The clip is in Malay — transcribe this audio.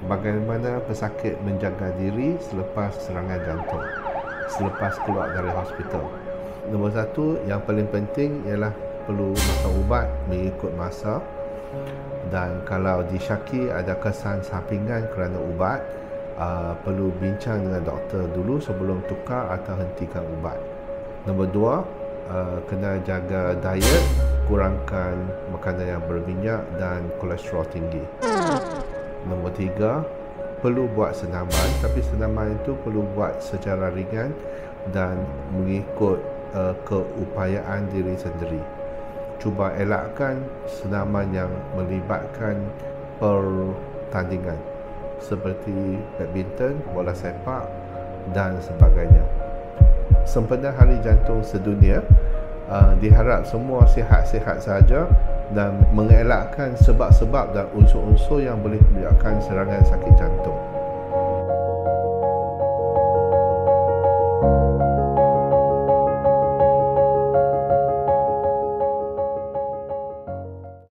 bagaimana pesakit menjaga diri selepas serangan jantung, selepas keluar dari hospital. Nombor satu, yang paling penting ialah perlu makan ubat mengikut masa, dan kalau disyaki ada kesan sampingan kerana ubat, perlu bincang dengan doktor dulu sebelum tukar atau hentikan ubat. Nombor dua, kena jaga diet, kurangkan makanan yang berminyak dan kolesterol tinggi. Nombor tiga, perlu buat senaman, tapi senaman itu perlu buat secara ringan dan mengikut keupayaan diri sendiri. Cuba elakkan senaman yang melibatkan pertandingan seperti badminton, bola sepak dan sebagainya. Sempena Hari Jantung Sedunia, diharap semua sihat-sihat saja dan mengelakkan sebab-sebab dan unsur-unsur yang boleh menyebabkan serangan sakit jantung.